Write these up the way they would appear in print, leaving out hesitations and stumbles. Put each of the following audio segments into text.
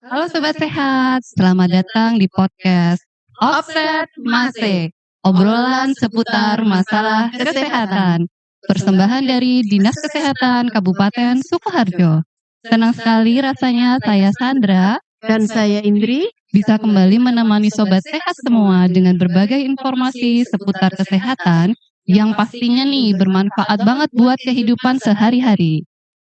Halo Sobat Sehat, selamat datang di podcast Offset Mase, obrolan seputar masalah kesehatan. Persembahan dari Dinas Kesehatan Kabupaten Sukoharjo. Senang sekali rasanya saya Sandra Dan saya Indri. bisa kembali menemani Sobat Sehat semua dengan berbagai informasi seputar kesehatan yang pastinya nih bermanfaat banget buat kehidupan sehari-hari.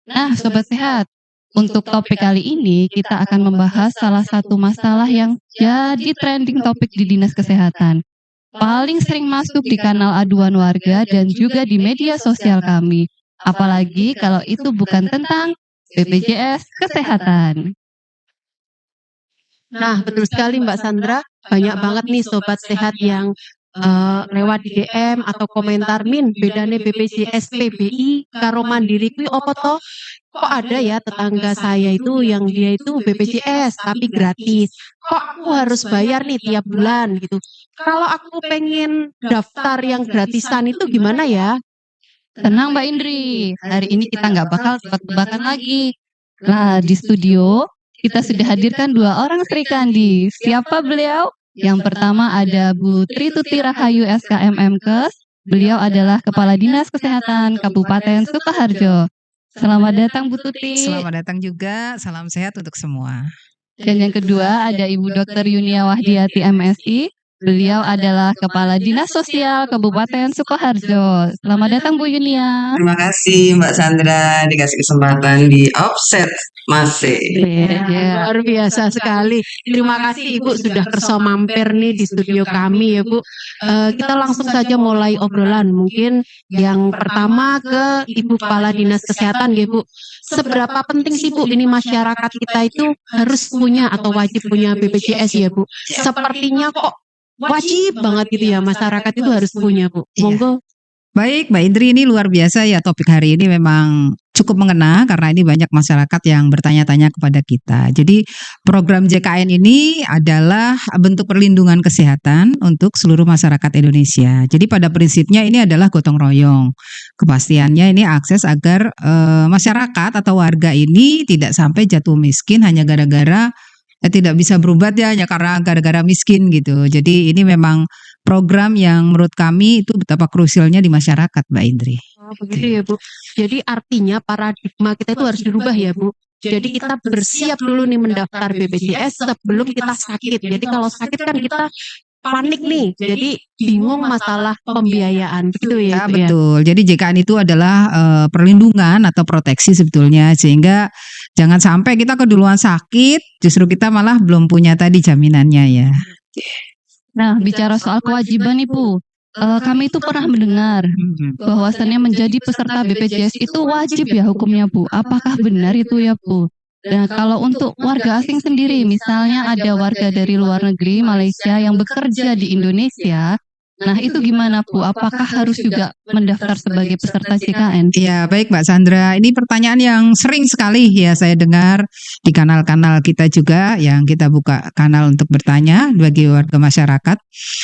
Nah Sobat Sehat, untuk topik kali ini kita akan membahas salah satu masalah yang jadi trending topik di Dinas Kesehatan. Paling sering masuk di kanal aduan warga dan juga di media sosial kami. Apalagi kalau itu bukan tentang BPJS Kesehatan. Nah, betul sekali Mbak Sandra. Banyak banget nih Sobat Sehat yang lewat di DM atau komentar, Min, bedane BPJS PBI karo Mandiri kuwi opo toh? Kok ada ya tetangga saya itu yang dia itu BPJS tapi gratis. Kok aku harus bayar nih tiap bulan gitu. Kalau aku pengen daftar yang gratisan itu gimana ya? Tenang Mbak Indri, hari ini kita nggak bakal tebak-tebakan lagi. Nah, di studio kita sudah hadirkan dua orang Sri Kandi. Siapa beliau? Yang pertama ada Bu Tri Tuti Rahayu SKMMkes. Beliau adalah Kepala Dinas Kesehatan Kabupaten Sukoharjo. Selamat datang Bu Tuti. Selamat datang juga, salam sehat untuk semua. Dan yang kedua ada Ibu Dr. Yunia Wahdiati MSI. Beliau adalah Kepala Dinas Sosial Kabupaten Sukoharjo. Selamat datang Bu Yunia. Terima kasih Mbak Sandra dikasih kesempatan di Offset Mase. Ya. Luar biasa sekali. Terima kasih Ibu sudah kerso mampir nih di studio kami ya Bu. Kita langsung saja mulai obrolan. Mungkin yang pertama ke Ibu Kepala Dinas Kesehatan ya Bu. Seberapa penting sih Bu ini masyarakat kita itu harus punya atau wajib punya BPJS ya Bu? Sepertinya kok wajib banget gitu ya, masyarakat itu harus punya Bu. Monggo. Baik, Mbak Indri, ini luar biasa ya topik hari ini memang cukup mengena karena ini banyak masyarakat yang bertanya-tanya kepada kita. Jadi program JKN ini adalah bentuk perlindungan kesehatan untuk seluruh masyarakat Indonesia. Jadi pada prinsipnya ini adalah gotong royong. Kepastiannya ini akses agar masyarakat atau warga ini tidak sampai jatuh miskin hanya gara-gara tidak bisa berobat ya hanya karena gara-gara miskin gitu. Jadi ini memang program yang menurut kami itu betapa krusialnya di masyarakat, Mbak Indri. Oh, begitu ya Bu. Jadi artinya paradigma kita itu harus dirubah ya Bu. Jadi kita bersiap dulu nih mendaftar BPJS sebelum kita sakit. Jadi kalau sakit kan kita panik nih. Jadi bingung masalah pembiayaan. Begitu ya Ya, Bu ya. betul. Jadi JKN itu adalah perlindungan atau proteksi sebetulnya sehingga jangan sampai kita keduluan sakit, justru kita malah belum punya tadi jaminannya ya. Nah, bicara soal kewajiban nih Bu, kami itu pernah mendengar bahwasannya menjadi peserta BPJS itu wajib ya hukumnya Bu. Apakah benar itu ya Bu? Nah, kalau untuk warga asing sendiri, misalnya ada warga dari luar negeri, Malaysia yang bekerja di Indonesia, nah itu gimana Bu? Apakah harus juga mendaftar sebagai peserta JKN? Ya, baik Mbak Sandra. Ini pertanyaan yang sering sekali ya saya dengar di kanal-kanal kita juga yang kita buka kanal untuk bertanya bagi warga masyarakat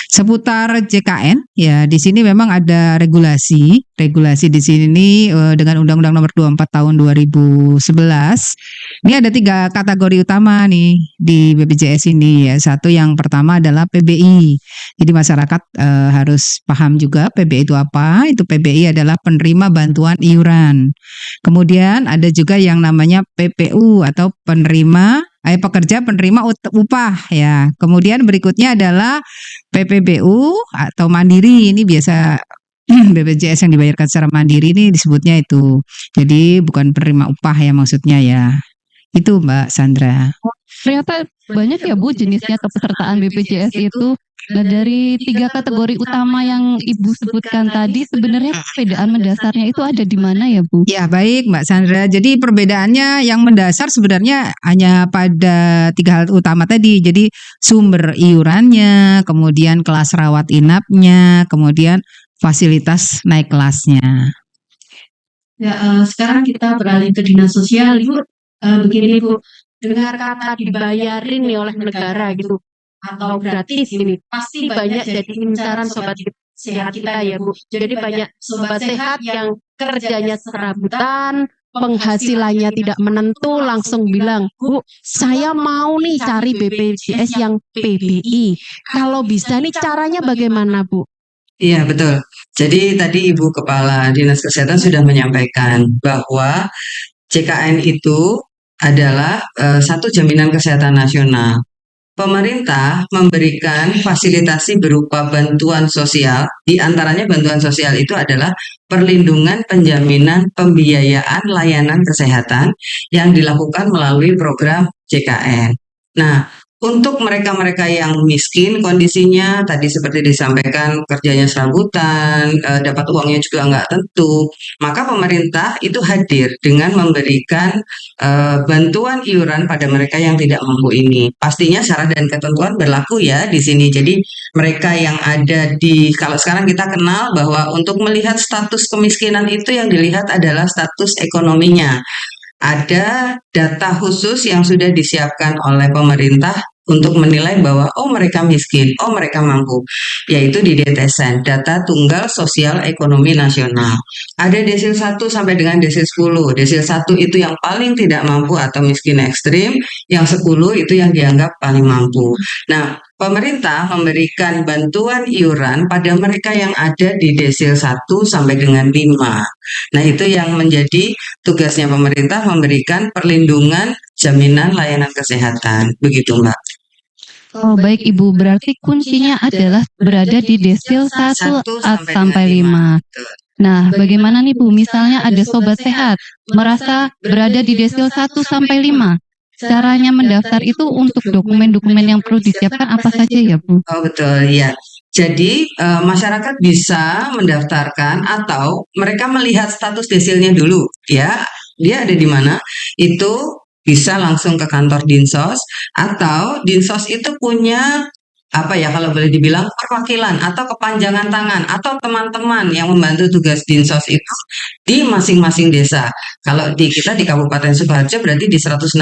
seputar JKN. Ya, di sini memang ada regulasi. Regulasi di sini dengan Undang-Undang Nomor 24 Tahun 2011. Ini ada 3 kategori utama nih di BPJS ini ya. Satu yang pertama adalah PBI. Jadi masyarakat harus paham juga PBI itu apa. Itu PBI adalah penerima bantuan iuran. Kemudian ada juga yang namanya PPU atau pekerja penerima upah ya. Kemudian berikutnya adalah PPBU atau mandiri. Ini biasa BPJS yang dibayarkan secara mandiri ini disebutnya itu. Jadi bukan penerima upah ya maksudnya ya. Itu Mbak Sandra. Ternyata banyak ya Bu jenisnya kepesertaan BPJS itu. Nah, dari 3 kategori utama yang Ibu sebutkan tadi, sebenarnya perbedaan mendasarnya itu ada di mana ya Bu? Ya baik Mbak Sandra, jadi perbedaannya yang mendasar sebenarnya hanya pada 3 hal utama tadi. Jadi sumber iurannya, kemudian kelas rawat inapnya, kemudian fasilitas naik kelasnya. Ya, sekarang kita beralih ke dinas sosial Ibu. Begini Bu, dengar kata dibayarin nih oleh negara gitu atau gratis ini pasti banyak jadi incaran sobat sehat kita ya Bu. Jadi banyak sobat sehat yang kerjanya serabutan, penghasilannya tidak menentu langsung bilang, Bu, saya mau nih cari BPJS yang PBI. Kalau bisa nih caranya bagaimana, Bu? Iya, betul. Jadi tadi Ibu Kepala Dinas Kesehatan sudah menyampaikan bahwa JKN itu adalah satu jaminan kesehatan nasional. Pemerintah memberikan fasilitasi berupa bantuan sosial, di antaranya bantuan sosial itu adalah perlindungan, penjaminan, pembiayaan layanan kesehatan yang dilakukan melalui program JKN. Nah, untuk mereka-mereka yang miskin kondisinya tadi seperti disampaikan kerjanya serabutan, dapat uangnya juga nggak tentu, maka pemerintah itu hadir dengan memberikan bantuan iuran pada mereka yang tidak mampu ini. Pastinya syarat dan ketentuan berlaku ya di sini. Jadi mereka yang ada di, kalau sekarang kita kenal bahwa untuk melihat status kemiskinan itu yang dilihat adalah status ekonominya. Ada data khusus yang sudah disiapkan oleh pemerintah untuk menilai bahwa mereka miskin, mereka mampu, yaitu di DTSN, Data Tunggal Sosial Ekonomi Nasional. Ada desil 1 sampai dengan desil 10. Desil 1 itu yang paling tidak mampu atau miskin ekstrim, yang 10 itu yang dianggap paling mampu. Nah, pemerintah memberikan bantuan iuran pada mereka yang ada di desil 1 sampai dengan 5. Nah, itu yang menjadi tugasnya pemerintah, memberikan perlindungan jaminan layanan kesehatan. Begitu, Mbak. Oh, baik Ibu, berarti kuncinya adalah berada di desil 1 sampai 5. Nah, bagaimana nih Bu, misalnya ada sobat sehat merasa berada di desil 1 sampai 5. Caranya mendaftar itu untuk dokumen-dokumen yang perlu disiapkan apa saja ya Bu? Oh, betul, ya. Jadi masyarakat bisa mendaftarkan atau mereka melihat status desilnya dulu, ya. Dia ada di mana? Itu bisa langsung ke kantor Dinsos, atau Dinsos itu punya kalau boleh dibilang perwakilan atau kepanjangan tangan atau teman-teman yang membantu tugas Dinsos itu di masing-masing desa. Kalau kita di Kabupaten Sukoharjo berarti di 167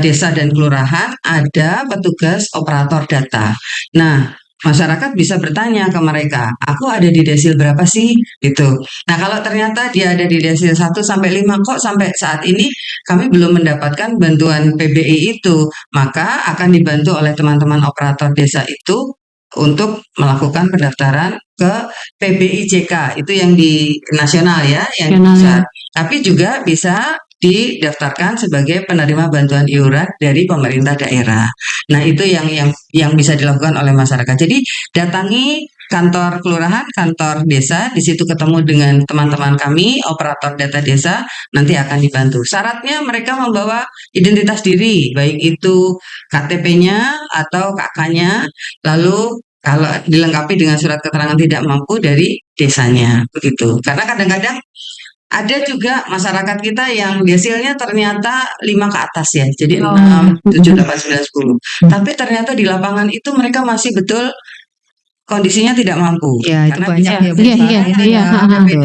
desa dan kelurahan ada petugas operator data. Nah, masyarakat bisa bertanya ke mereka, aku ada di desil berapa sih? Gitu. Nah, kalau ternyata dia ada di desil 1 sampai 5, kok sampai saat ini kami belum mendapatkan bantuan PBI itu, maka akan dibantu oleh teman-teman operator desa itu untuk melakukan pendaftaran ke PBIJK, itu yang di nasional ya, yang besar. Tapi juga bisa didaftarkan sebagai penerima bantuan iuran dari pemerintah daerah. Nah, itu yang bisa dilakukan oleh masyarakat. Jadi datangi kantor kelurahan, kantor desa, di situ ketemu dengan teman-teman kami, operator data desa, nanti akan dibantu. Syaratnya mereka membawa identitas diri, baik itu KTP-nya atau KK-nya, lalu kalau dilengkapi dengan surat keterangan tidak mampu dari desanya, begitu. Karena kadang-kadang ada juga masyarakat kita yang desilnya ternyata 5 ke atas ya, jadi 6, 7, 8, 9, 10. Tapi ternyata di lapangan itu mereka masih betul kondisinya tidak mampu. Ya, itu karena banyak ya Bu.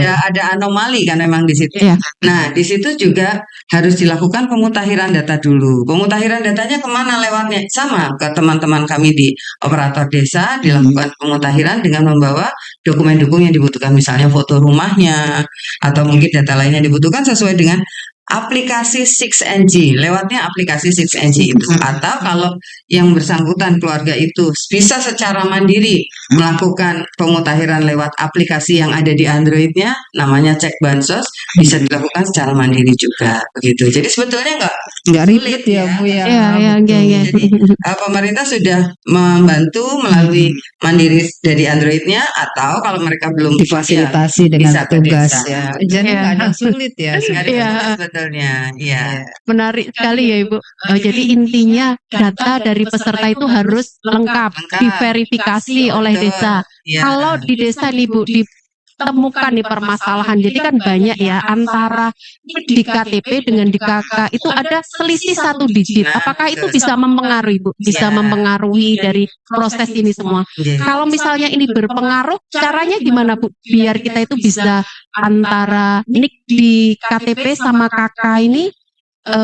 ada anomali kan memang di situ. Nah, di situ juga harus dilakukan pemutahiran data dulu. Pemutahiran datanya kemana lewatnya? Sama ke teman-teman kami di operator desa, dilakukan pemutahiran dengan membawa dokumen-dokumen yang dibutuhkan, misalnya foto rumahnya atau mungkin data lainnya dibutuhkan sesuai dengan aplikasi 6NG, lewatnya aplikasi 6NG itu. Atau kalau yang bersangkutan keluarga itu bisa secara mandiri melakukan pemutahiran lewat aplikasi yang ada di Android-nya, namanya Cek Bansos, bisa dilakukan secara mandiri juga, begitu. Jadi sebetulnya nggak ribet ya Bu ya. Jadi pemerintah sudah membantu melalui mandiri dari Android-nya, atau kalau mereka belum difasilitasi dengan tugas ya. Jadi nggak ada sulit ya. Iya. Menarik sekali ya Ibu. Jadi intinya data dari peserta itu harus lengkap, diverifikasi oleh desa. Kalau di desa nih Bu, ditemukan nih permasalahan, jadi kan banyak ya antara di KTP dengan di KK itu ada selisih 1 digit. Apakah itu bisa mempengaruhi Bu? Bisa mempengaruhi dari proses ini semua. Kalau misalnya ini berpengaruh, caranya gimana Bu? Biar kita itu bisa antara nik di KTP sama KK ini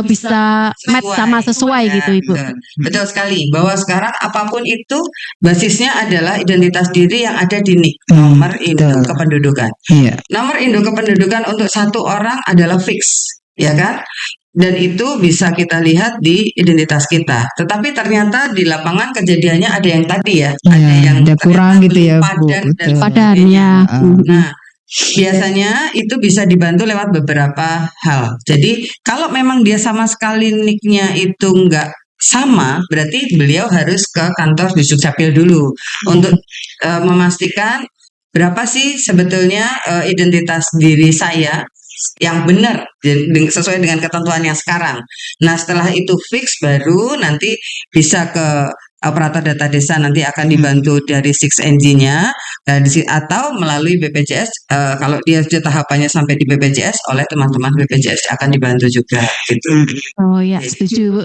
bisa match sama sesuai Ya, gitu Ibu. betul sekali bahwa sekarang apapun itu basisnya adalah identitas diri yang ada di NIK, nomor induk betul. kependudukan. Iya. Nomor induk kependudukan untuk satu orang adalah fix, ya kan? Dan itu bisa kita lihat di identitas kita. Tetapi ternyata di lapangan kejadiannya ada yang tadi ya, ada Ya, yang ada ternyata kurang gitu belum ya, Bu. padan dan Betul. Padan sebagainya. ya. Nah, biasanya itu bisa dibantu lewat beberapa hal. Jadi kalau memang dia sama sekali nicknya itu nggak sama, berarti beliau harus ke kantor di Dukcapil dulu untuk memastikan berapa sih sebetulnya identitas diri saya yang benar sesuai dengan ketentuan yang sekarang. Nah, setelah itu fix baru nanti bisa ke operator data desa, nanti akan dibantu dari 6NG-nya atau melalui BPJS, kalau dia sudah tahapannya sampai di BPJS, oleh teman-teman BPJS akan dibantu juga gitu. Oh ya, setuju Bu.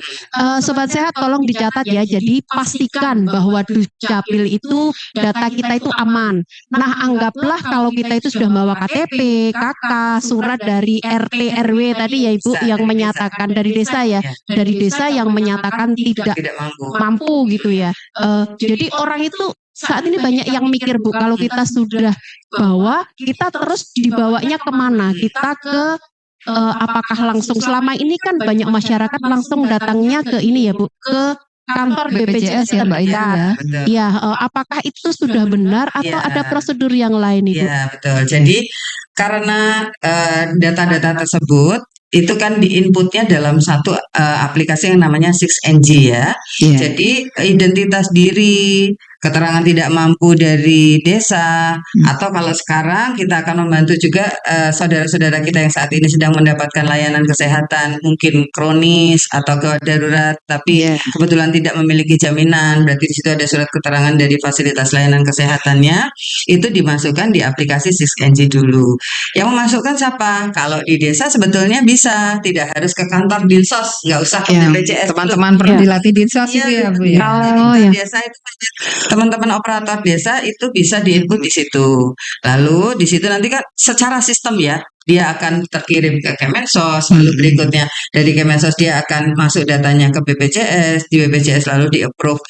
Sobat Sehat tolong dicatat ya. Jadi pastikan bahwa Dukcapil itu data kita itu aman. Nah, anggaplah kalau kita itu sudah bawa KTP, KK, surat dari RT RW tadi ya Ibu yang menyatakan dari desa ya, dari desa yang menyatakan tidak mampu gitu ya. Jadi orang itu saat ini banyak yang mikir Bu, kalau kita sudah bawa, kita terus dibawanya kemana? Kita ke apakah langsung, selama ini kan banyak masyarakat langsung datangnya ke ini ya Bu, ke kantor BPJS ya Mbak Ida terdekat. ya. Ya, apakah itu sudah benar atau Ya. ada prosedur yang lain Ibu? Ya, betul. Jadi karena data-data tersebut itu kan diinputnya dalam satu aplikasi yang namanya 6NG ya. Iya. Jadi identitas diri, keterangan tidak mampu dari desa, atau kalau sekarang kita akan membantu juga saudara-saudara kita yang saat ini sedang mendapatkan layanan kesehatan mungkin kronis atau gawat darurat, tapi Iya. kebetulan tidak memiliki jaminan, berarti di situ ada surat keterangan dari fasilitas layanan kesehatannya, itu dimasukkan di aplikasi 6NG dulu. Yang memasukkan siapa? Kalau di desa sebetulnya bisa, tidak harus ke kantor Dinsos, nggak usah ke Ya, BPJS. teman-teman perlu dilatih dinsos itu ya, Bu ya. Oh ya. Desa itu teman-teman operator desa itu bisa diinput di situ. Lalu di situ nanti kan secara sistem ya, dia akan terkirim ke Kemensos, lalu berikutnya dari Kemensos dia akan masuk datanya ke BPJS, di BPJS lalu di-approve,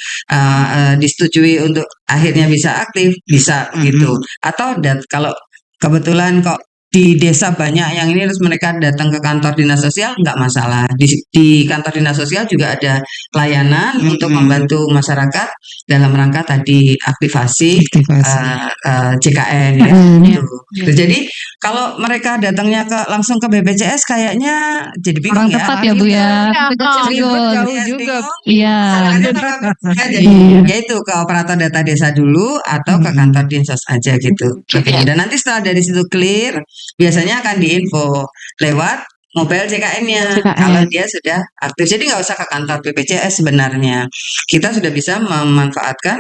disetujui untuk akhirnya bisa aktif, bisa gitu. Atau kalau kebetulan kok di desa banyak yang ini terus mereka datang ke kantor dinas sosial, nggak masalah. Di kantor dinas sosial juga ada layanan untuk membantu masyarakat dalam rangka tadi aktivasi JKN ya. Gitu. Jadi kalau mereka datangnya langsung ke BPJS kayaknya jadi bingung Kurang ya. tepat ya Bu ya. Jauh juga. Iya. Jadi ya itu ke operator data desa dulu atau ke kantor dinsos aja gitu. Dan nanti setelah dari situ clear, biasanya akan diinfo lewat mobile JKN-nya kalau dia sudah aktif. Jadi nggak usah ke kantor BPJS sebenarnya. Kita sudah bisa memanfaatkan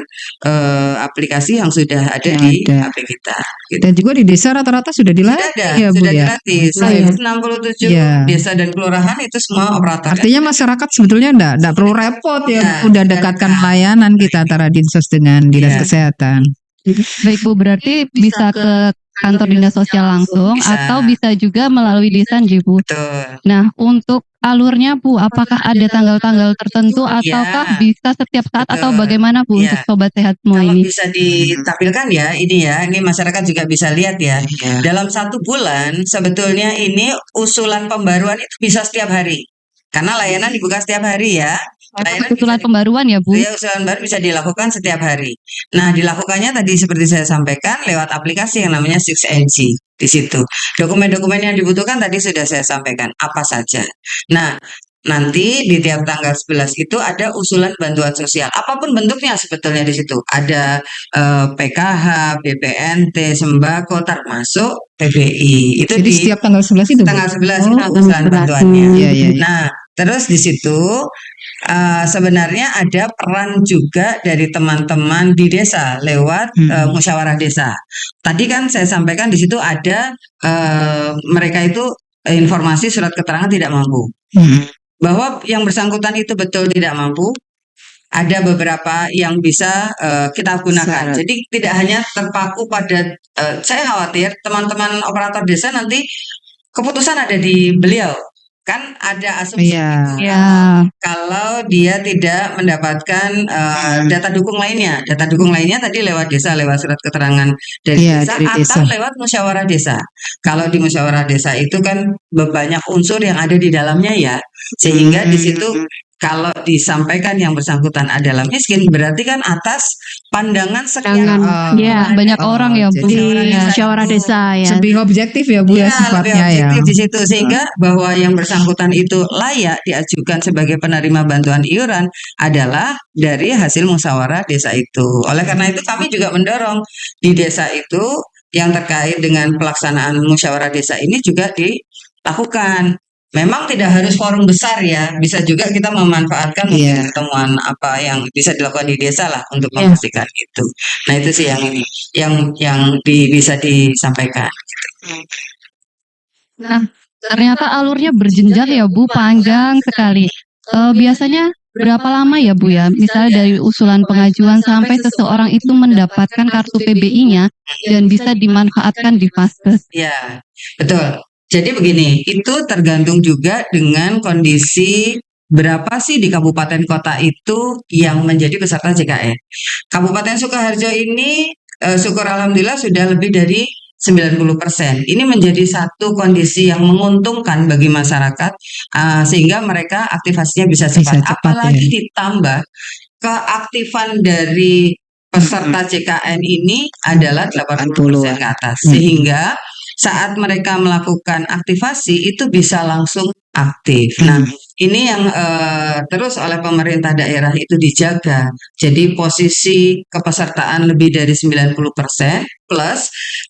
aplikasi yang sudah ada di HP kita. Gitu. Dan juga di desa rata-rata sudah dilatih ya Bu sudah ya. dilatih. 167 desa dan kelurahan itu semua operator. Artinya masyarakat sebetulnya enggak perlu repot ya, udah dekatkan layanan kita antara dinsos dengan dinas kesehatan. Baik Bu, berarti bisa ke kantor dinas sosial langsung atau bisa juga melalui desa Bu. Betul. Nah, untuk alurnya Bu, apakah ada tanggal-tanggal tertentu ataukah bisa setiap saat atau bagaimana Bu untuk sobat sehat semua Kalau ini? bisa ditampilkan ya, ini masyarakat juga bisa lihat ya. Dalam 1 bulan sebetulnya ini usulan pembaruan itu bisa setiap hari. Karena layanan dibuka setiap hari ya. Usulan pembaruan ya Bu? Ya, usulan baru bisa dilakukan setiap hari. Nah, dilakukannya tadi seperti saya sampaikan lewat aplikasi yang namanya 6NG di situ. Dokumen-dokumen yang dibutuhkan tadi sudah saya sampaikan apa saja. Nah, nanti di tiap tanggal 11 itu ada usulan bantuan sosial. Apapun bentuknya sebetulnya di situ. Ada PKH, BPNT, sembako termasuk PBI. Itu jadi di setiap tanggal 11 itu. tanggal 11 itu usulan bantuannya. Nah, terus di situ sebenarnya ada peran juga dari teman-teman di desa lewat musyawarah desa. Tadi kan saya sampaikan di situ ada mereka itu informasi surat keterangan tidak mampu. Bahwa yang bersangkutan itu betul tidak mampu. Ada beberapa yang bisa kita gunakan. Jadi tidak hanya terpaku pada saya khawatir teman-teman operator desa nanti keputusan ada di beliau. Kan ada asumsi Iya. gitu Ya, kalau dia tidak mendapatkan data dukung lainnya. Data dukung lainnya tadi lewat desa, lewat surat keterangan dari Iya, desa dari atau desa. lewat musyawarah desa. Kalau di musyawarah desa itu kan banyak unsur yang ada di dalamnya ya, sehingga di situ kalau disampaikan yang bersangkutan adalah miskin, berarti kan atas pandangan sekian Jangan, ya, banyak orang ya, Bu. di musyawarah desa musyawarah itu. desa ya. Lebih objektif ya Bu ya Iya, lebih sifatnya ya. objektif di situ sehingga bahwa yang bersangkutan itu layak diajukan sebagai penerima bantuan iuran adalah dari hasil musyawarah desa itu. Oleh karena itu kami juga mendorong di desa itu yang terkait dengan pelaksanaan musyawarah desa ini juga dilakukan. Memang tidak harus forum besar ya, bisa juga kita memanfaatkan mungkin Iya. pertemuan apa yang bisa dilakukan di desa lah untuk Ya. memastikan itu. Nah itu sih yang ini, yang bisa disampaikan. Nah, ternyata alurnya berjenjang ya Bu, panjang sekali. Biasanya berapa lama ya Bu ya? Misalnya dari usulan pengajuan sampai seseorang itu mendapatkan kartu PBI-nya dan bisa dimanfaatkan di Vaskes. Ya, betul. Jadi begini, itu tergantung juga dengan kondisi berapa sih di kabupaten kota itu yang menjadi peserta JKN. Kabupaten Sukoharjo ini syukur alhamdulillah sudah lebih dari 90%. Ini menjadi satu kondisi yang menguntungkan bagi masyarakat sehingga mereka aktivasinya bisa cepat. cepat, Apalagi ya. ditambah keaktifan dari peserta JKN ini adalah 80% ke atas. Sehingga saat mereka melakukan aktivasi itu bisa langsung aktif. Nah, ini yang terus oleh pemerintah daerah itu dijaga. Jadi posisi kepesertaan lebih dari 90% plus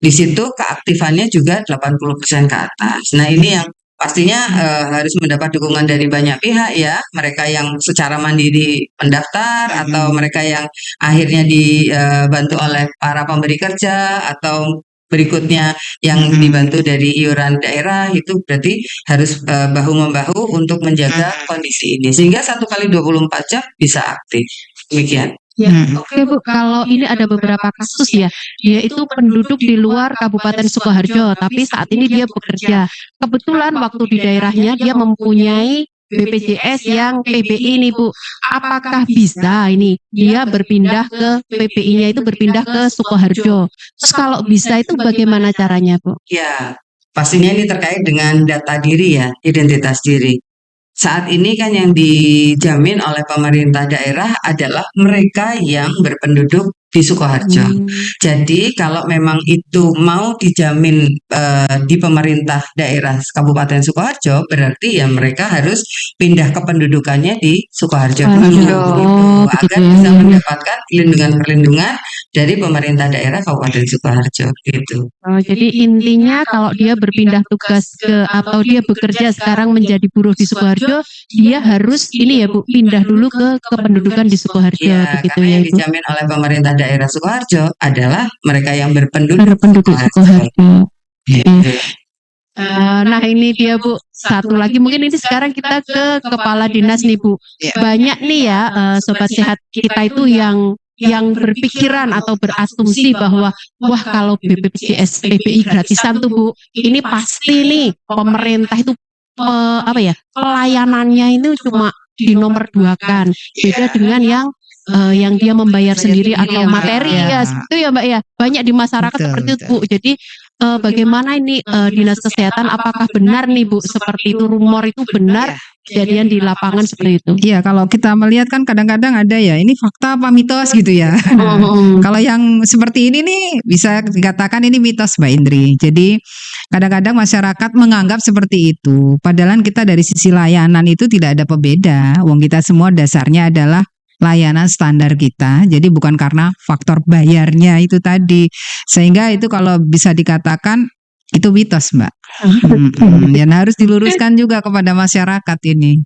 di situ keaktifannya juga 80% ke atas. Nah, ini yang pastinya harus mendapat dukungan dari banyak pihak ya. Mereka yang secara mandiri mendaftar atau mereka yang akhirnya dibantu oleh para pemberi kerja atau berikutnya yang dibantu dari iuran daerah itu berarti harus bahu-membahu untuk menjaga kondisi ini sehingga 1 kali 24 jam bisa aktif. Demikian. Ya, oke Bu, kalau ini ada beberapa kasus ya, dia itu penduduk di luar Kabupaten Sukoharjo, tapi saat ini dia bekerja. Kebetulan waktu di daerahnya dia mempunyai BPJS yang PBI nih Bu. Apakah bisa ini dia berpindah ke PBI-nya itu berpindah ke Sukoharjo? Terus kalau bisa itu bagaimana caranya Bu? Ya, pastinya ini terkait dengan data diri ya, identitas diri. Saat ini kan yang dijamin oleh pemerintah daerah adalah mereka yang berpenduduk di Sukoharjo. Jadi kalau memang itu mau dijamin di pemerintah daerah Kabupaten Sukoharjo, berarti ya mereka harus pindah kependudukannya di Sukoharjo dulu, gitu, agar bisa mendapatkan perlindungan dari pemerintah daerah Kabupaten Sukoharjo gitu. Jadi intinya kalau dia berpindah tugas ke atau dia bekerja sekarang menjadi buruh di Sukoharjo, dia harus ini ya Bu, pindah dulu ke kependudukan di Sukoharjo Ya, begitu karena ya yang Ibu. dijamin oleh pemerintah daerah Sukoharjo adalah mereka yang berpenduduk Berpenduduk Sukoharjo. Sukoharjo. Gitu. Nah ini dia Bu, satu lagi mungkin ini sekarang kita ke kepala dinas nih Bu. Banyak nih ya sobat sehat kita itu yang berpikiran atau berasumsi bahwa wah kalau BPJS PBI gratisan tuh Bu, ini pasti nih pemerintah itu pelayanannya itu cuma di nomor 2-kan. Beda dengan yang dia membayar sendiri atau materi ya, itu ya Mbak ya. Banyak di masyarakat seperti itu Bu. Jadi bagaimana ini dinas kesehatan apakah benar nih Bu seperti itu, rumor itu benar kejadian di lapangan seperti itu? Iya, kalau kita melihat kan kadang-kadang ada ya, ini fakta apa mitos gitu ya. Kalau yang seperti ini nih bisa dikatakan ini mitos Mbak Indri. Jadi kadang-kadang masyarakat menganggap seperti itu. Padahal kita dari sisi layanan itu tidak ada pembeda. Wong kita semua dasarnya adalah layanan standar kita. Jadi bukan karena faktor bayarnya itu tadi. Sehingga itu kalau bisa dikatakan itu mitos Mbak. Dan harus diluruskan juga kepada masyarakat ini.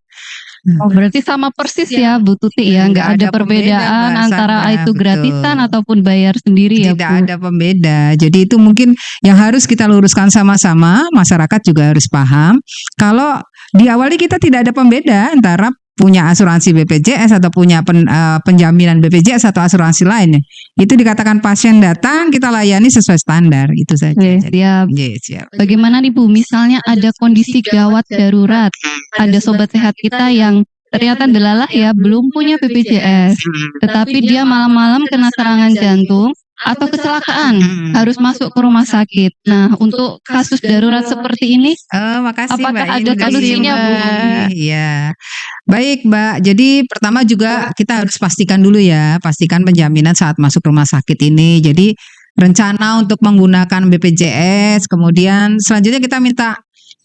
Oh, berarti sama persis ya Bu Tuti ya, nggak ada perbedaan antara itu gratisan ataupun bayar sendiri ya Bu. Tidak ada pembeda. Jadi itu mungkin yang harus kita luruskan sama-sama, masyarakat juga harus paham. Kalau diawali kita tidak ada pembeda antara punya asuransi BPJS atau punya penjaminan BPJS atau asuransi lain, itu dikatakan pasien datang kita layani sesuai standar, itu saja. Oke, Jadi, siap. siap. Bagaimana nih Bu, misalnya ada kondisi gawat darurat, ada sobat sehat kita yang ternyata delalah ya, belum punya BPJS, tetapi dia malam-malam kena serangan jantung atau kecelakaan, harus masuk ke rumah sakit. Nah, untuk kasus darurat seperti ini, Makasih apakah Mbak ada Indri. solusinya, Bu? Iya. Baik Mbak, jadi pertama juga kita harus pastikan dulu ya, pastikan penjaminan saat masuk rumah sakit ini. Jadi rencana untuk menggunakan BPJS, kemudian selanjutnya kita minta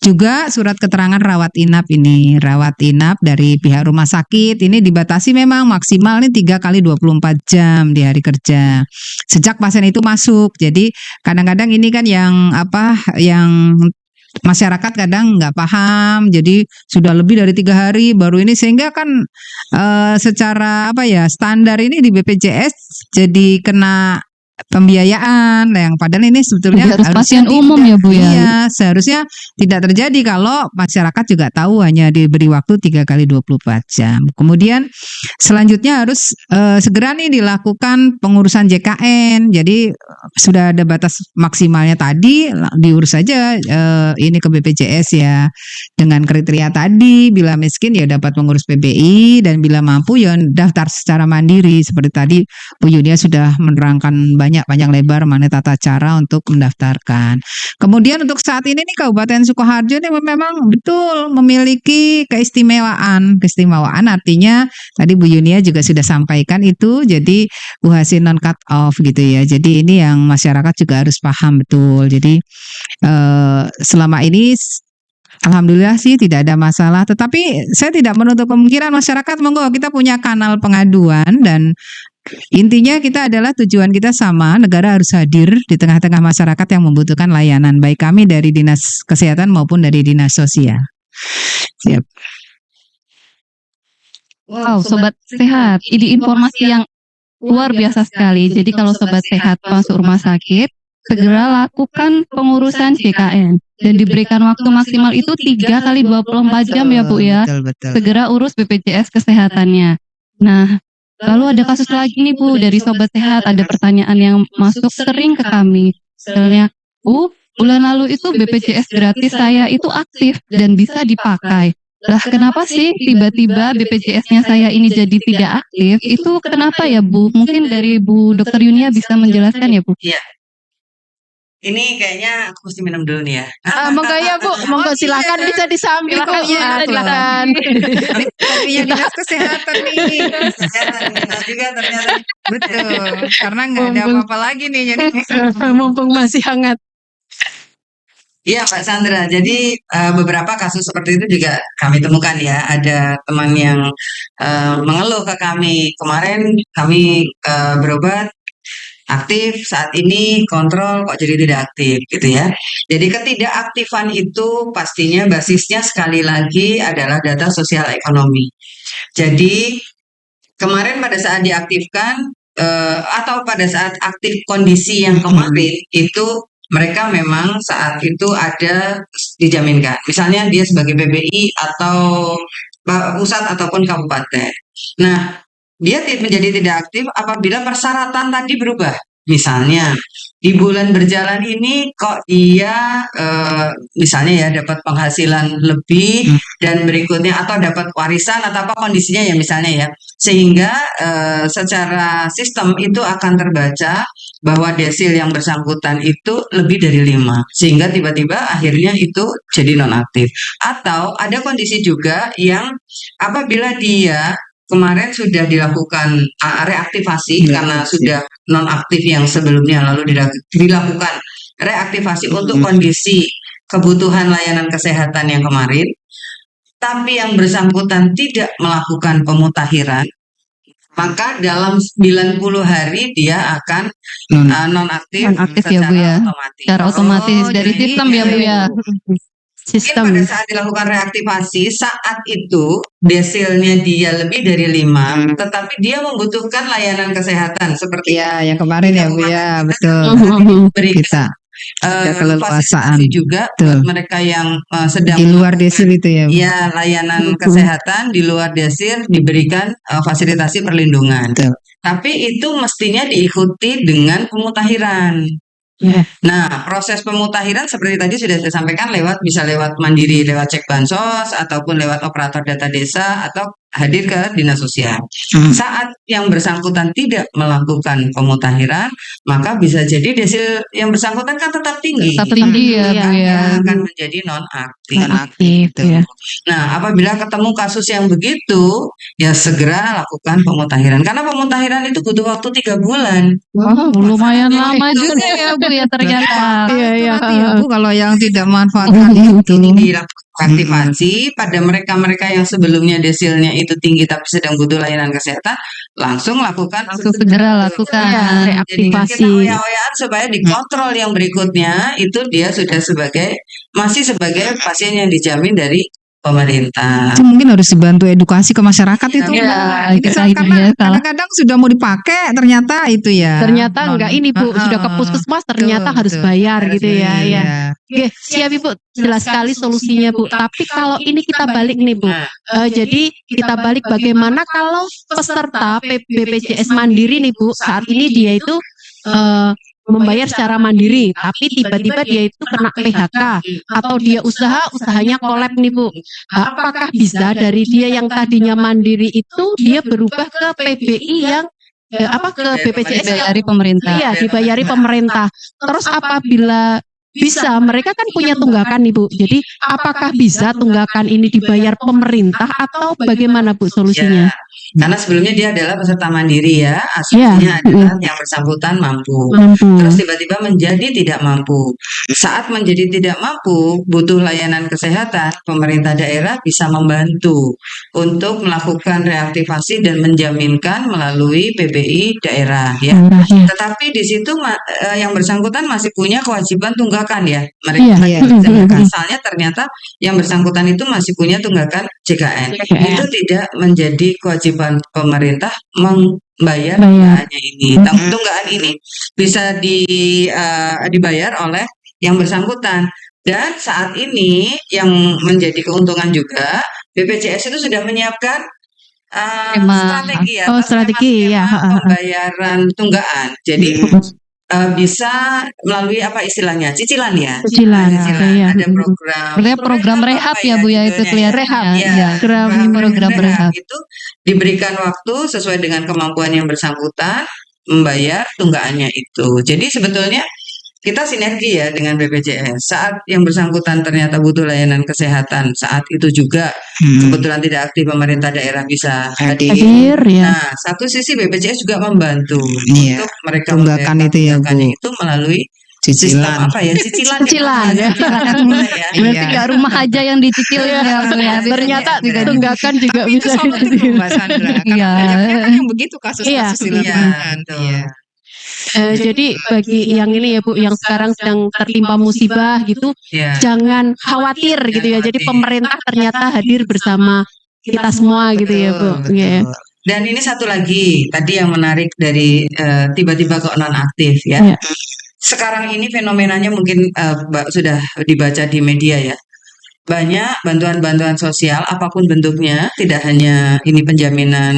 juga surat keterangan rawat inap ini. Rawat inap dari pihak rumah sakit ini dibatasi memang maksimal nih 3 kali 24 jam di hari kerja. Sejak pasien itu masuk. Jadi kadang-kadang ini kan yang masyarakat kadang nggak paham, jadi sudah lebih dari 3 hari baru ini, sehingga kan secara standar ini di BPJS jadi kena pembiayaan yang padahal ini sebetulnya Harus pasien umum ya Bu ya. Iya, seharusnya tidak terjadi kalau masyarakat juga tahu hanya diberi waktu 3 kali 24 jam. Kemudian selanjutnya harus segera nih dilakukan pengurusan JKN. Jadi sudah ada batas maksimalnya tadi, diurus saja ini ke BPJS ya dengan kriteria tadi. Bila miskin ya dapat mengurus PBI, dan bila mampu ya daftar secara mandiri. Seperti tadi Bu Yunia sudah menerangkan panjang lebar mengenai tata cara untuk mendaftarkan. Kemudian untuk saat ini nih Kabupaten Sukoharjo ini memang betul memiliki keistimewaan. Keistimewaan artinya tadi Bu Yunia juga sudah sampaikan itu, jadi UHC non cut off gitu ya. Jadi ini yang masyarakat juga harus paham betul. Jadi selama ini alhamdulillah sih tidak ada masalah, tetapi saya tidak menutup kemungkinan masyarakat monggo kita punya kanal pengaduan, dan intinya kita adalah tujuan kita sama, negara harus hadir di tengah-tengah masyarakat yang membutuhkan layanan, baik kami dari Dinas Kesehatan maupun dari Dinas Sosial. Siap. Wow, sobat sehat, ini informasi yang luar biasa sekali. Jadi kalau sobat sehat masuk rumah sakit, segera lakukan pengurusan JKN dan diberikan waktu maksimal itu 3 kali 24 jam ya Bu ya. Betul. Segera urus BPJS kesehatannya. Nah, lalu ada kasus lagi nih Bu, dari sobat sehat ada pertanyaan yang masuk sering ke kami. Misalnya, Bu, bulan lalu itu BPJS gratis saya itu aktif dan bisa dipakai. Lah kenapa sih tiba-tiba BPJS-nya saya ini jadi tidak aktif? Itu kenapa ya Bu? Mungkin dari Bu Dr. Yunia bisa menjelaskan ya Bu? Iya. Ini kayaknya aku mesti minum dulu nih ya. Monggo ya Bu, monggo silakan bisa disambil Bu. Silakan. Iya, Dinas Kesehatan nih. Kesehatan enak juga ternyata. Betul, karena nggak ada apa-apa lagi nih. Jadi Mumpung masih hangat. Iya Mbak Sandra, jadi beberapa kasus seperti itu juga kami temukan ya. Ada teman yang mengeluh ke kami, kemarin kami berobat aktif, saat ini kontrol kok jadi tidak aktif gitu ya. Jadi ketidakaktifan itu pastinya basisnya sekali lagi adalah data sosial ekonomi. Jadi kemarin pada saat diaktifkan atau pada saat aktif kondisi yang kemarin itu mereka memang saat itu ada dijaminkan. Misalnya dia sebagai PBI atau pusat ataupun kabupaten. Nah, dia menjadi tidak aktif apabila persyaratan tadi berubah. Misalnya di bulan berjalan ini kok dia misalnya ya dapat penghasilan lebih dan berikutnya atau dapat warisan atau apa kondisinya ya misalnya ya, sehingga secara sistem itu akan terbaca bahwa desil yang bersangkutan itu lebih dari 5, sehingga tiba-tiba akhirnya itu jadi nonaktif. Atau ada kondisi juga yang apabila dia kemarin sudah dilakukan reaktivasi karena sudah nonaktif yang sebelumnya, lalu dilakukan reaktivasi untuk kondisi kebutuhan layanan kesehatan yang kemarin, tapi yang bersangkutan tidak melakukan pemutakhiran, maka dalam 90 hari dia akan nonaktif ya Bu ya, otomatis. secara otomatis dari sistem ya Bu ya. Sistem. Pada saat dilakukan reaktivasi, saat itu desilnya dia lebih dari 5, tetapi dia membutuhkan layanan kesehatan seperti ya yang kemarin ya Bu ya, betul. berikan Kita Ada keleluasaan. fasilitasi juga Betul. buat mereka yang sedang Di luar desil itu ya. Bu? ya layanan kesehatan di luar desir diberikan fasilitasi perlindungan. Betul. Tapi itu mestinya diikuti dengan pemutahiran. Ya. Nah, proses pemutahiran seperti tadi sudah saya sampaikan bisa lewat mandiri, lewat cek bansos, ataupun lewat operator data desa, atau hadir ke dinas sosial. Saat yang bersangkutan tidak melakukan pemutahiran, maka bisa jadi desil yang bersangkutan kan tetap tinggi. Tetap tinggi ya, Bu Maka ya. akan menjadi nonaktif. Aktif Betul. ya. Nah, apabila ketemu kasus yang begitu, ya segera lakukan pemutahiran. Karena pemutahiran itu butuh waktu 3 bulan. Wah, lumayan lama juga ya Bu ya ternyata. Iya, Iya, iya. nanti ya Bu kalau yang tidak memanfaatkan itu. Dilakukan aktivasi pada mereka-mereka yang sebelumnya desilnya itu tinggi tapi sedang butuh layanan kesehatan, langsung lakukan Segera lakukan. Ya, Jadi kita reaktivasi. oya-oyaan supaya dikontrol yang berikutnya itu dia sudah masih sebagai pasien yang dijamin dari pemerintah. Itu mungkin harus dibantu edukasi ke masyarakat itu. Iya, Ini kita karena ini ya, salah. kadang-kadang sudah mau dipakai ternyata itu ya. Ternyata enggak ini Bu, sudah ke puskesmas ternyata harus bayar Harus gitu ya. bayar. Ya. Oke, siap Ibu. Jelas sekali solusinya Bu. Tapi kalau ini kita balik nih Bu. Jadi kita balik bagaimana kalau peserta BPJS Mandiri nih Bu, saat ini dia itu membayar secara mandiri, tapi tiba-tiba dia itu kena PHK atau dia usahanya kolab nih Bu. Apakah bisa dari dia yang tadinya mandiri itu dia berubah ke PBI yang ke BPJS Dari pemerintah. Iya, dibayari pemerintah. Terus apabila bisa, mereka kan punya tunggakan nih Bu. Jadi apakah bisa tunggakan ini dibayar pemerintah atau bagaimana Bu solusinya? Karena sebelumnya dia adalah peserta mandiri ya, asumsinya adalah yang bersangkutan mampu. Terus tiba-tiba menjadi tidak mampu. Saat menjadi tidak mampu, butuh layanan kesehatan, pemerintah daerah bisa membantu untuk melakukan reaktivasi dan menjaminkan melalui PBI daerah ya. Tetapi di situ yang bersangkutan masih punya kewajiban tunggakan ya. Mereka misalnya ternyata yang bersangkutan itu masih punya tunggakan JKN. Itu tidak menjadi kewajiban pemerintah membayar tunggakannya ini. Tunggakan ini bisa dibayar oleh yang bersangkutan. Dan saat ini yang menjadi keuntungan juga BPJS itu sudah menyiapkan strategi ya, strategi ya, pembayaran tunggakan. Jadi bisa melalui apa istilahnya cicilan ya. Cicilan. Ya. Ada program. Program rehab ya Bu ya itu kelihatan. Rehab. Ya, program rehab itu diberikan waktu sesuai dengan kemampuan yang bersangkutan membayar tunggakannya itu. Jadi sebetulnya kita sinergi ya dengan BPJS. Saat yang bersangkutan ternyata butuh layanan kesehatan, saat itu juga kebetulan tidak aktif pemerintah daerah bisa Hadir ya. Nah, satu sisi BPJS juga membantu Iya. untuk mereka Tunggakan itu ya, Bu. itu melalui sistem Cicilan. apa ya? Cicilan. Cicilan ya. Berarti nggak rumah aja yang dicicil ya Bu ya. Ternyata Bisa tunggakan juga Tapi itu bisa sama betul dicicil. Mbak Sandra. Karena Iya. banyaknya kan yang begitu kasus-kasus di Iya. lapangan. betul. Iya. Jadi bagi yang ini ya Bu, yang sekarang sedang tertimpa musibah gitu, Ya. jangan khawatir gitu ya. Jadi pemerintah ternyata hadir bersama kita semua gitu ya Bu. Betul, Ya. betul. Dan ini satu lagi tadi yang menarik dari tiba-tiba kok nonaktif ya. Iya. Sekarang ini fenomenanya mungkin sudah dibaca di media ya. Banyak bantuan-bantuan sosial apapun bentuknya, tidak hanya ini penjaminan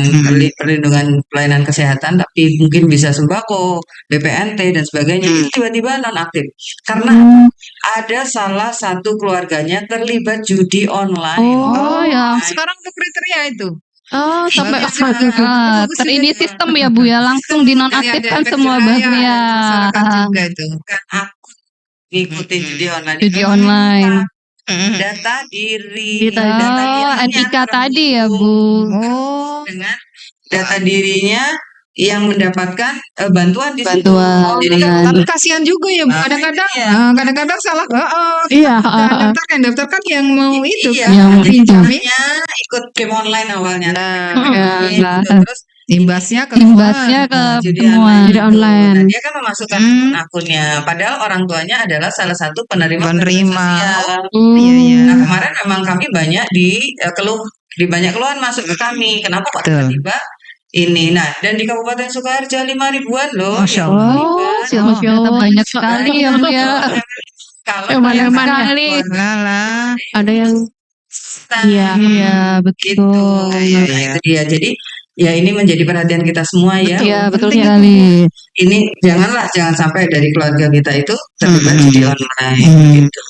perlindungan pelayanan kesehatan, tapi mungkin bisa sembako, BPNT dan sebagainya. Itu tiba-tiba nonaktif karena ada salah satu keluarganya terlibat judi online. Oh ya. Sekarang untuk kriteria itu. Oh, sampai Terini sistem ya Bu ya, langsung dinonaktifkan semua banknya. Juga itu. Bukan akun ngikutin judi online. Judi itu online. data diri. Oh, NIK tadi ya Bu. Oh. Dengan data dirinya yang mendapatkan bantuan di situ. Bantuan. Jadi kan Tapi kasihan juga ya, Bu. Kadang-kadang kadang-kadang salah. Iya, Daftarkan yang mau itu iya, kan. yang Pinjami. ikut game online awalnya. Ya, Terus Imbasnya ke imbasnya ke judi semua. Judi online. Nah, dia kan memasukkan akunnya. Padahal orang tuanya adalah salah satu penerima Penerima. sosial. Iya, iya. Nah, kemarin memang kami banyak banyak keluhan masuk ke kami. Kenapa kok Betul. tiba-tiba ini. Nah, dan di Kabupaten Sukoharjo 5.000-an loh. Masya yang Allah. terlibat. Ternyata Allah. banyak sekali ya Bu ya. Kalau Mana-mana. banyak Sekali. Lah. Ada yang stand, Iya. Iya, gitu. betul. Ya, itu dia. Jadi ya ini menjadi perhatian kita semua ya. Iya, betul Penting sekali. ini jangan sampai dari keluarga kita itu terlibat Hmm. judi online Hmm. gitu.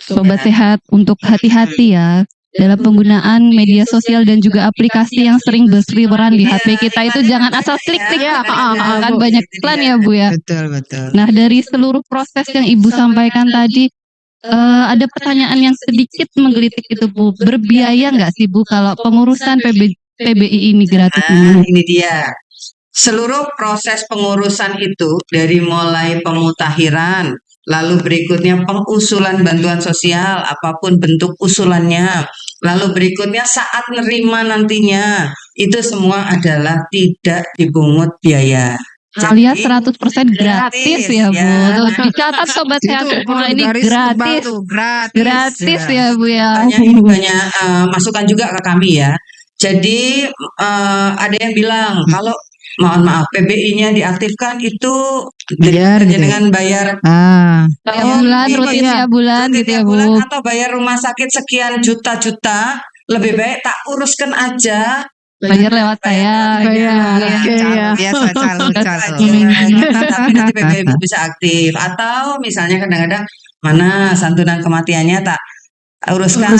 Sobat sehat, untuk hati-hati ya dalam penggunaan media sosial dan juga aplikasi yang sering berseliweran di HP kita itu jangan asal klik-klik Ya, kan banyak iklan ya Bu ya. Betul. Nah, dari seluruh proses yang Ibu sampaikan tadi, ada pertanyaan yang sedikit menggelitik itu Bu. Berbiaya nggak sih Bu kalau pengurusan PBI ini gratis Nah, ini? ini dia. Seluruh proses pengurusan itu dari mulai pemutakhiran, lalu berikutnya pengusulan bantuan sosial, apapun bentuk usulannya, lalu berikutnya saat nerima nantinya, itu semua adalah tidak dipungut biaya. Alias Jadi, 100% gratis ya Bu. ya. Tuh, dicatat Sobat Sehat semua ini garis tebal gratis. tuh, Gratis ya Bu ya. Makanya ini banyak masukan juga ke kami ya. Jadi ada yang bilang kalau mohon maaf PBI-nya diaktifkan itu Bayar gitu ya? dengan bayar Ah, Tiap Oh, bulan, iya, rutin iya. tiap bulan rutin gitu ya tiap Bu. bulan atau bayar rumah sakit sekian juta-juta, lebih baik tak uruskan aja. Bayar lewat saya. Bayar. Iya. Iya. biasa calo. Tapi nanti PBI bisa aktif. Atau misalnya kadang-kadang mana santunan kematiannya tak uruskan.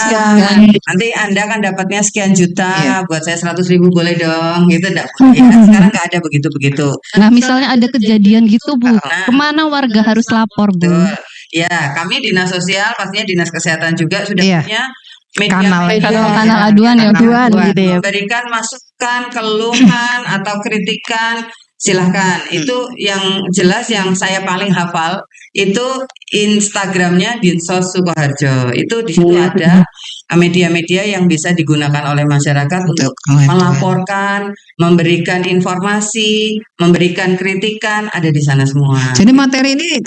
Nanti Anda kan dapatnya sekian juta, Iya. buat saya 100.000 boleh dong, gitu enggak boleh. Ya, sekarang nggak ada begitu-begitu. Nah, misalnya ada kejadian gitu Bu, Nah, kemana warga harus lapor Bu? betul. Ya, kami dinas sosial, pastinya dinas kesehatan juga sudah Iya. punya Kanal. Kanal aduan ya Bu. Aduan gitu ya. memberikan masukan, keluhan atau kritikan, silahkan. Itu yang jelas yang saya paling hafal itu Instagramnya Dinsos Sukoharjo. Itu di situ ada media-media yang bisa digunakan oleh masyarakat untuk melaporkan, memberikan informasi, memberikan kritikan, ada di sana semua. Jadi materi ini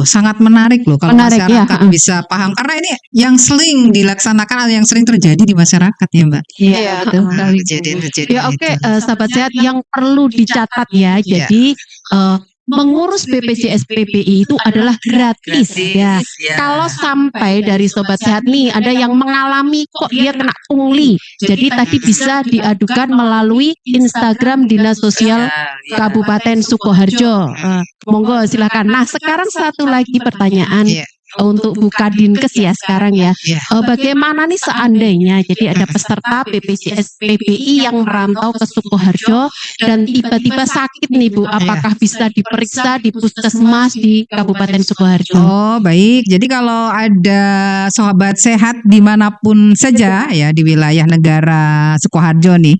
sangat menarik loh kalau Menarik, masyarakat ya. bisa paham, karena ini yang sering dilaksanakan atau yang sering terjadi di masyarakat ya Mbak. Iya, betul sekali. Kejadian-kejadian Ya oke, itu. sahabat sehat yang perlu dicatat ya. Iya. Jadi mengurus BPJS PBI itu adalah gratis ya. Kalau sampai dari sobat sehat nih ada yang mengalami kok dia kena pungli, jadi tadi bisa diadukan melalui Instagram Dinas Sosial Kabupaten Sukoharjo. Monggo silakan. Nah sekarang satu lagi pertanyaan. Iya. Untuk Bu Kadinkes ya sekarang ya. Iya. Bagaimana nih seandainya jadi ada peserta BPJS PBI yang merantau ke Sukoharjo dan tiba-tiba sakit nih Bu, apakah bisa diperiksa di puskesmas di Kabupaten Sukoharjo? Oh baik, jadi kalau ada sahabat sehat dimanapun saja ya di wilayah negara Sukoharjo nih,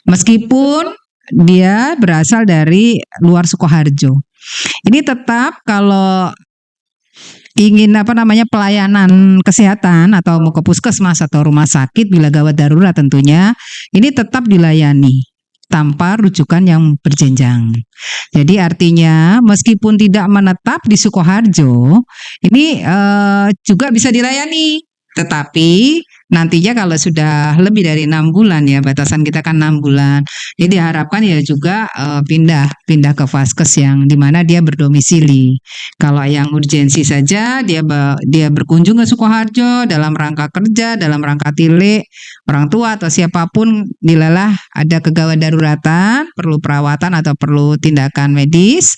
meskipun dia berasal dari luar Sukoharjo, ini tetap kalau ingin pelayanan kesehatan atau mau ke puskesmas atau rumah sakit bila gawat darurat tentunya ini tetap dilayani tanpa rujukan yang berjenjang. Jadi artinya meskipun tidak menetap di Sukoharjo ini juga bisa dilayani, tetapi nantinya kalau sudah lebih dari 6 bulan ya, batasan kita kan 6 bulan. Jadi diharapkan ya juga pindah ke vaskes yang dimana dia berdomisili. Kalau yang urgensi saja dia berkunjung ke Sukoharjo dalam rangka kerja, dalam rangka tilik orang tua atau siapapun, dilalah ada kegawat daruratan, perlu perawatan atau perlu tindakan medis,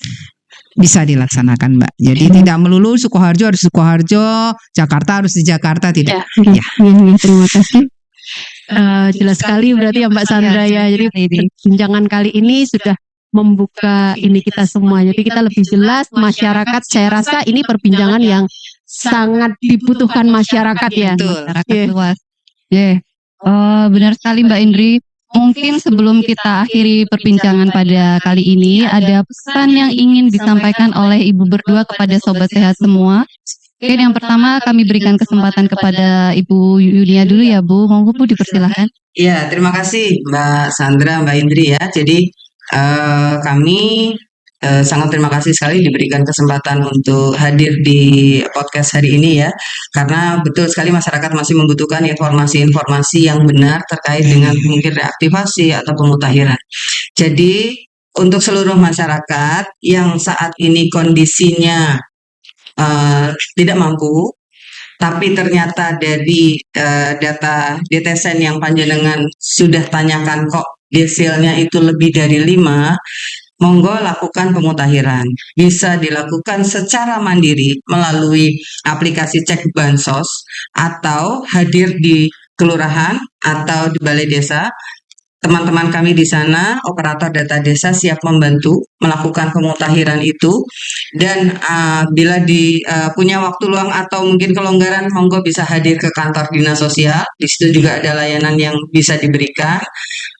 bisa dilaksanakan Mbak. Jadi tidak melulu Sukoharjo harus Sukoharjo, Jakarta harus di Jakarta, tidak. Ya, terima kasih. Jelas sekali berarti ya Mbak Sandra ya. Jadi perbincangan kali ini sudah membuka ini kita semua. Jadi kita lebih jelas masyarakat. Saya rasa ini perbincangan yang sangat dibutuhkan masyarakat ya. Masyarakat luas. Benar sekali Mbak Indri. Mungkin sebelum kita akhiri perbincangan pada kali ini, ada pesan yang ingin disampaikan oleh Ibu berdua kepada Sobat Sehat semua. Oke, yang pertama kami berikan kesempatan kepada Ibu Yunia dulu ya Bu. Monggo Bu dipersilahkan. Ya, terima kasih Mbak Sandra, Mbak Indri ya. Jadi kami sangat terima kasih sekali diberikan kesempatan untuk hadir di podcast hari ini ya, karena betul sekali masyarakat masih membutuhkan informasi-informasi yang benar terkait dengan mungkin reaktivasi atau pemutahiran. Jadi untuk seluruh masyarakat yang saat ini kondisinya tidak mampu, tapi ternyata dari data DTSEN yang panjenengan sudah tanyakan kok desilnya itu lebih dari 5, monggo lakukan pemutahiran. Bisa dilakukan secara mandiri melalui aplikasi cek bansos atau hadir di kelurahan atau di balai desa. Teman-teman kami di sana, operator data desa siap membantu melakukan pemutahiran itu. Dan bila punya waktu luang atau mungkin kelonggaran, monggo bisa hadir ke kantor dinas sosial. Di situ juga ada layanan yang bisa diberikan.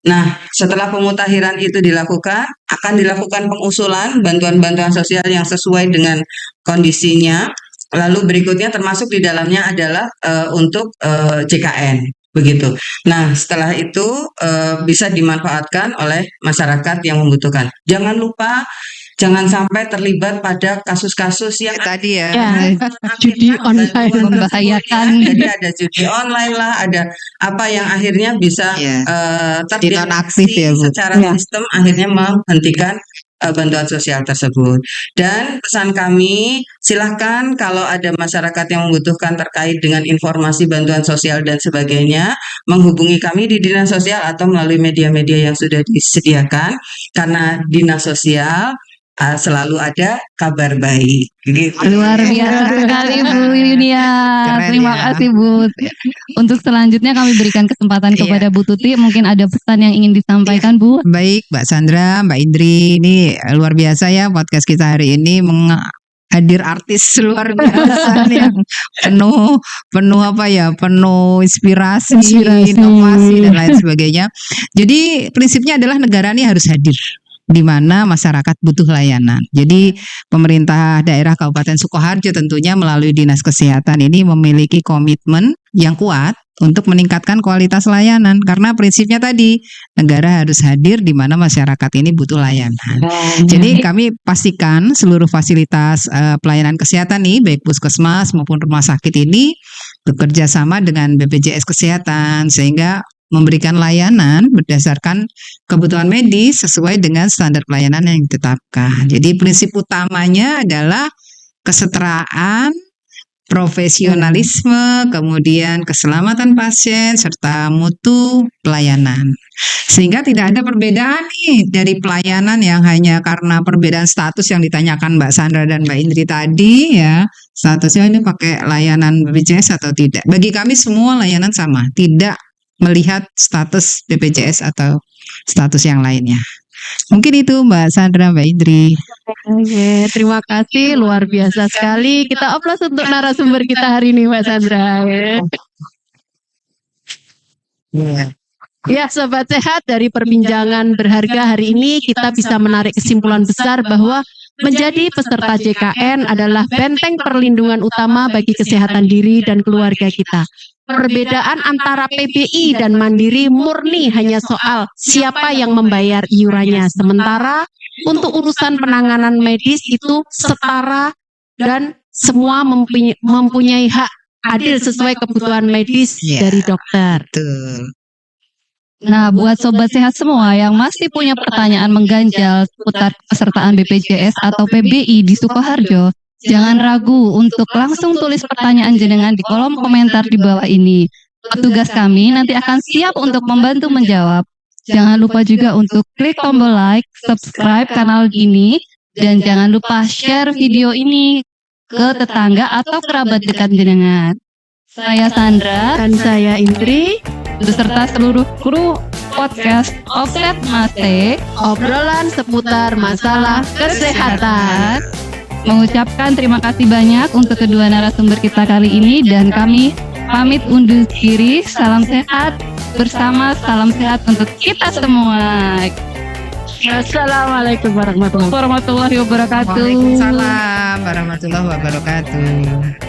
Nah, setelah pemutahiran itu dilakukan, akan dilakukan pengusulan bantuan-bantuan sosial yang sesuai dengan kondisinya. Lalu berikutnya termasuk di dalamnya adalah untuk JKN. Begitu. Nah, setelah itu bisa dimanfaatkan oleh masyarakat yang membutuhkan. Jangan lupa, jangan sampai terlibat pada kasus-kasus yang Tadi ya. Judi online membahayakan. Jadi ada judi online lah, ada apa yang akhirnya bisa Jadi nonaktif ya, Bu. secara sistem akhirnya menghentikan bantuan sosial tersebut. Dan pesan kami, silahkan kalau ada masyarakat yang membutuhkan terkait dengan informasi bantuan sosial dan sebagainya, menghubungi kami di Dinas Sosial atau melalui media-media yang sudah disediakan, karena Dinas Sosial selalu ada kabar baik. Gitu. Luar biasa sekali Bu Yunia. Keren Terima ya. kasih Bu. Untuk selanjutnya kami berikan kesempatan kepada Bu Tuti. Mungkin ada pesan yang ingin disampaikan Bu. Baik, Mbak Sandra, Mbak Indri, ini luar biasa ya podcast kita hari ini hadir artis luar biasa nih, yang penuh apa ya, penuh inspirasi, inovasi dan lain sebagainya. Jadi prinsipnya adalah negara ini harus hadir di mana masyarakat butuh layanan. Jadi pemerintah daerah Kabupaten Sukoharjo tentunya melalui Dinas Kesehatan ini memiliki komitmen yang kuat untuk meningkatkan kualitas layanan, karena prinsipnya tadi negara harus hadir di mana masyarakat ini butuh layanan. Jadi kami pastikan seluruh fasilitas pelayanan kesehatan nih, baik puskesmas maupun rumah sakit ini bekerja sama dengan BPJS Kesehatan sehingga memberikan layanan berdasarkan kebutuhan medis sesuai dengan standar pelayanan yang ditetapkan. Jadi prinsip utamanya adalah kesetaraan, profesionalisme, kemudian keselamatan pasien, serta mutu pelayanan. Sehingga tidak ada perbedaan nih dari pelayanan yang hanya karena perbedaan status yang ditanyakan Mbak Sandra dan Mbak Indri tadi ya. Statusnya ini pakai layanan BPJS atau tidak. Bagi kami semua layanan sama, tidak melihat status BPJS atau status yang lainnya. Mungkin itu Mbak Sandra, Mbak Indri. Oke, terima kasih, luar biasa sekali. Kita aplaus untuk narasumber kita hari ini, Mbak Sandra. Ya, Sobat Sehat, dari perbincangan berharga hari ini kita bisa menarik kesimpulan besar bahwa menjadi peserta JKN adalah benteng perlindungan utama bagi kesehatan diri dan keluarga kita. Perbedaan antara PBI dan Mandiri murni hanya soal siapa yang membayar iurannya. Sementara untuk urusan penanganan medis itu setara dan semua mempunyai hak adil sesuai kebutuhan medis dari dokter. Betul. Nah, buat Sobat Sehat semua yang masih punya pertanyaan mengganjal seputar pesertaan BPJS atau PBI di Sukoharjo, jangan ragu untuk langsung tulis pertanyaan jenengan di kolom komentar di bawah ini. Petugas kami nanti akan siap untuk membantu menjawab. Jangan lupa juga untuk klik tombol like, subscribe kanal ini, dan jangan lupa share video ini ke tetangga atau kerabat dekat jenengan. Saya Sandra Dan saya Indri, beserta seluruh kru podcast Offset Mase obrolan seputar masalah kesehatan. mengucapkan terima kasih banyak untuk kedua narasumber kita kali ini, dan kami pamit undur diri. Salam sehat bersama, salam sehat untuk kita semua. Assalamualaikum warahmatullahi wabarakatuh. Warahmatullahi wabarakatuh. Waalaikumsalam warahmatullahi wabarakatuh.